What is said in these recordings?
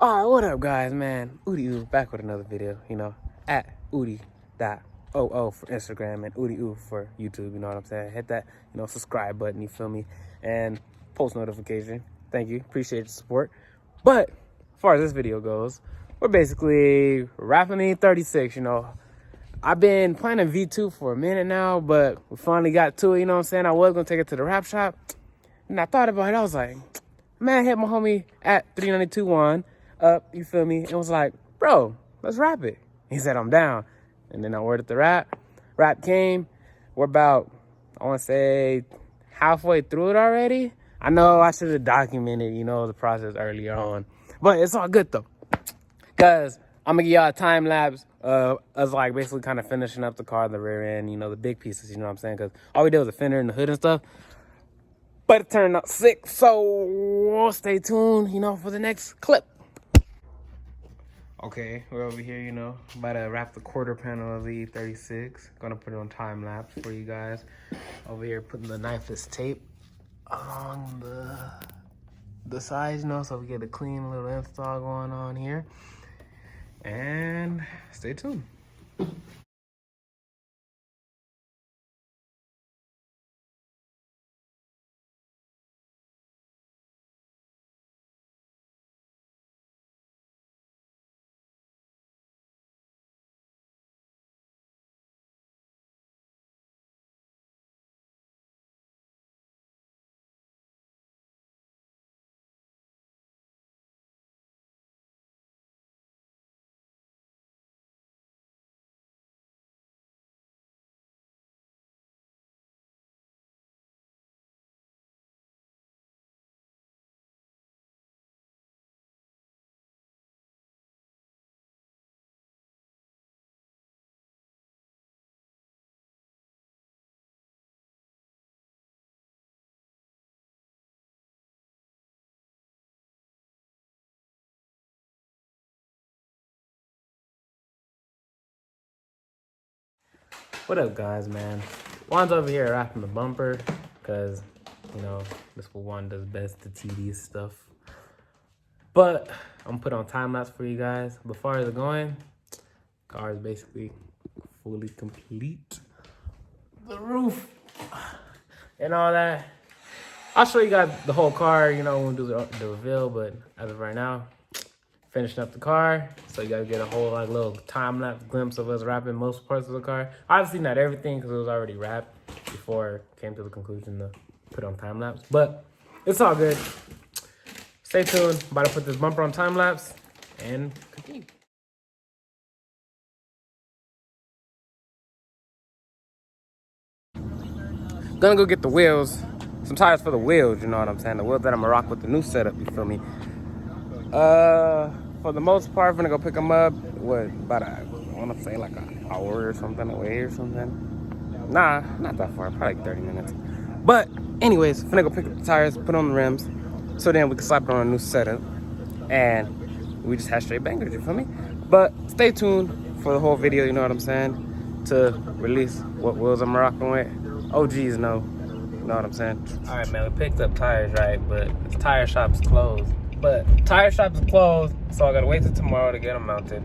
Alright, what up, guys, man? Oodie Oo back with another video, at Oodie.oo for Instagram and Oodie Oo for YouTube, you know what I'm saying? Hit that, subscribe button, you feel me? And post notification. Thank you. Appreciate the support. But as far as this video goes, we're basically wrapping the E36, I've been planning V2 for a minute now, but we finally got to it, you know what I'm saying? I was going to take it to the wrap shop. And I thought about it. I was like, man, hit my homie at 3921 up, you feel me? And was like, bro, let's wrap it. He said, I'm down. And then I ordered the wrap. Wrap came. We're about, I want to say, halfway through it already. I know I should have documented, the process earlier on. But it's all good, though. Because I'm going to give y'all a time lapse of us, like, basically kind of finishing up the car, the rear end, the big pieces, you know what I'm saying? Because all we did was the fender and the hood and stuff. But it turned out sick, so stay tuned, for the next clip. Okay, we're over here, about to wrap the quarter panel of the E36. Gonna put it on time lapse for you guys. Over here, putting the knifeless tape along the sides, so we get a clean little install going on here. And stay tuned. What up, guys, man? Juan's over here wrapping the bumper because, this is what Juan does best, the tedious stuff. But I'm put on time lapse for you guys. But as far as going, car is basically fully complete. The roof and all that. I'll show you guys the whole car, when we do the reveal. But as of right now, finishing up the car, so you guys get a whole little time-lapse glimpse of us wrapping most parts of the car. Obviously not everything because it was already wrapped before it came to the conclusion to put on time-lapse, but it's all good. Stay tuned. About to put this bumper on time-lapse and continue. Gonna go get the wheels, some tires for the wheels, you know what I'm saying? The wheels that I'm gonna rock with the new setup, you feel me? For the most part, I'm gonna go pick them up. About I want to say like an hour or something away or something. Nah, not that far, probably like 30 minutes. But anyways, finna go pick up the tires, put on the rims, so then we can slap it on a new setup, and we just have straight bangers, you feel me? But stay tuned for the whole video, you know what I'm saying, to release what wheels I'm rocking with. OGs know, you know what I'm saying? All right, man, we picked up tires, right? But the tire shop's closed. But tire shop is closed, so I gotta wait till tomorrow to get them mounted.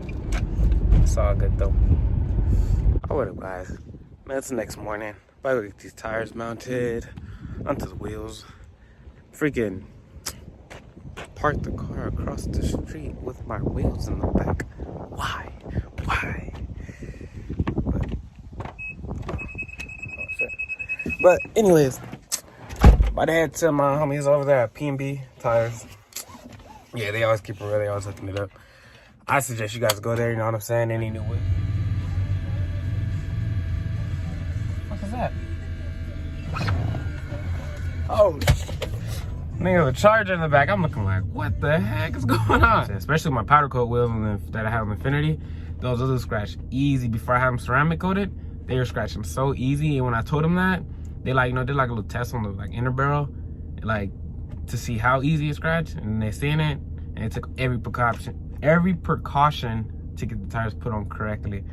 It's all good though. Oh, what up, guys? Man, it's the next morning. About to get these tires mounted onto the wheels. Freaking park the car across the street with my wheels in the back. Why? Why? Oh shit. But anyways, about to head to my homies over there at P&B Tires. Yeah, they always keep it real. They always hooking it up. I suggest you guys go there, you know what I'm saying? Any new way. What is that? Oh, nigga, the charger in the back. I'm looking like, what the heck is going on? Especially my powder coat wheels that I have in Infinity. Those will scratch easy. Before I have them ceramic coated, they were scratching so easy. And when I told them that, they did like a little test on the inner barrel, to see how easy it scratched, and they seen it, and it took every precaution to get the tires put on correctly,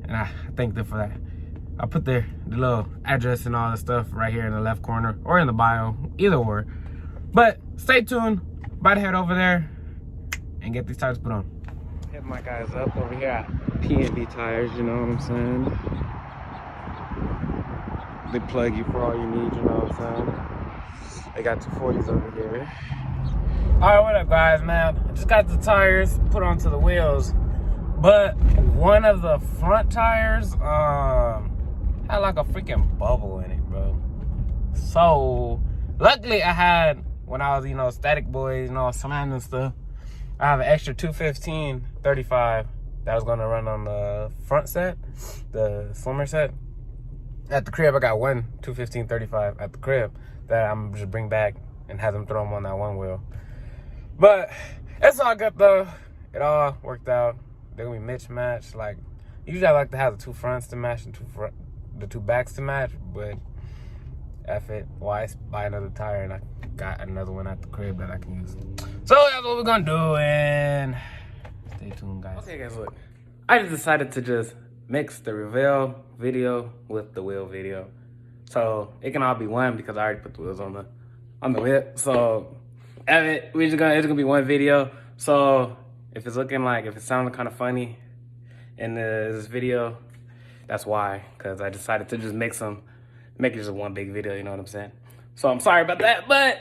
and I thank them for that. I put the little address and all the stuff right here in the left corner or in the bio, either or. But stay tuned, about to head over there and get these tires put on. Hit my guys up over here at Bmw Tires, you know what I'm saying? They plug you for all you need, you know what I'm saying? They got 240s over here. Alright, what up guys, man? I just got the tires put onto the wheels, but one of the front tires had like a freaking bubble in it, bro. So luckily I had, when I was, you know, static boys, you know, slamming and stuff, I have an extra 215/35 that was gonna run on the front set, the slimmer set. At the crib, I got one 215/35 at the crib that I'm just bring back and have them throw them on that one wheel. But it's all good though. It all worked out. They're gonna be mismatched. Like usually I like to have the two fronts to match and the two backs to match, but F it, why buy another tire, and I got another one at the crib that I can use. So that's what we're gonna do, and stay tuned guys. Okay guys, look, I just decided to just mix the reveal video with the wheel video, so it can all be one because I already put the wheels on the whip. So it's gonna be one video. So if it's sounding kind of funny in this video, that's why, because I decided to just mix them, make it just one big video, you know what I'm saying? So I'm sorry about that, but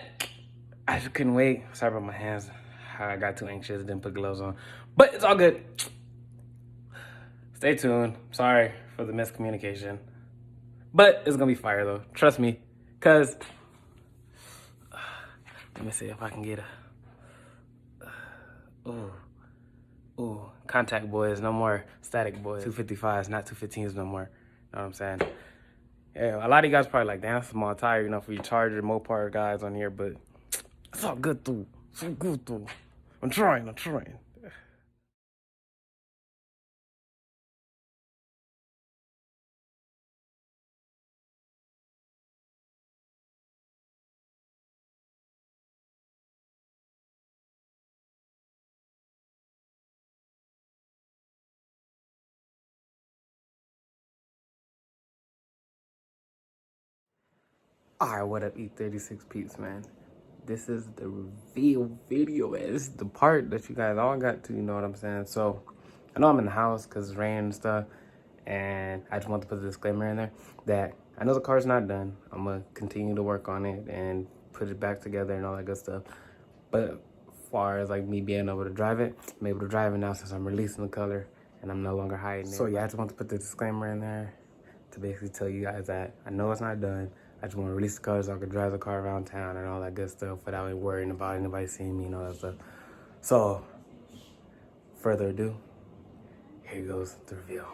I just couldn't wait. Sorry about my hands. I got too anxious, didn't put gloves on. But it's all good. Stay tuned. Sorry for the miscommunication. But it's gonna be fire though. Trust me. Cause let me see if I can get ooh, contact boys, no more static boys. 255s, not 215s no more. Know what I'm saying? Yeah, a lot of you guys probably like, damn, that's a small tire, you know, for your Charger, Mopar guys on here, but it's all good though. It's all good though. I'm trying. Alright, what up, E36 peeps, man? This is the reveal video, man. This is the part that you guys all got to, you know what I'm saying? So, I know I'm in the house because it's raining and stuff, and I just want to put a disclaimer in there that I know the car's not done. I'm going to continue to work on it and put it back together and all that good stuff. But as far as like me being able to drive it, I'm able to drive it now since I'm releasing the color and I'm no longer hiding it. So yeah, I just want to put the disclaimer in there to basically tell you guys that I know it's not done. I just want to release the car so I can drive the car around town and all that good stuff without worrying about anybody seeing me and all that stuff. So, further ado, here goes the reveal.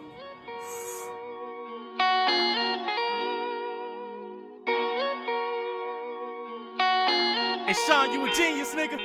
Hey Sean, you a genius, nigga.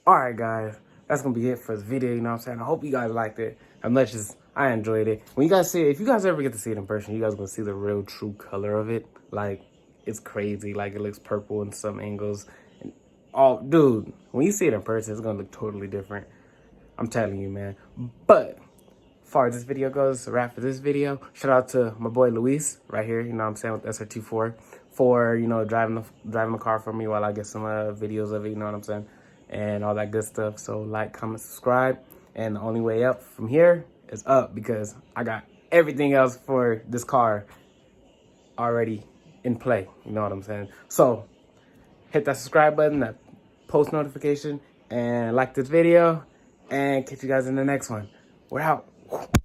Alright guys, that's gonna be it for this video, you know what I'm saying? I hope you guys liked it as much as I enjoyed it. When you guys see it, if you guys ever get to see it in person, you guys are gonna see the real true color of it. Like, it's crazy. Like, it looks purple in some angles. And dude, when you see it in person, it's gonna look totally different. I'm telling you, man. But as far as this video goes, a wrap for this video. Shout out to my boy Luis right here, you know what I'm saying, with SRT4 for, you know, driving the car for me while I get some videos of it, you know what I'm saying, and all that good stuff. So like, comment, subscribe, and the only way up from here is up, because I got everything else for this car already in play, you know what I'm saying. So hit that subscribe button, that post notification, and like this video, and catch you guys in the next one. We're out.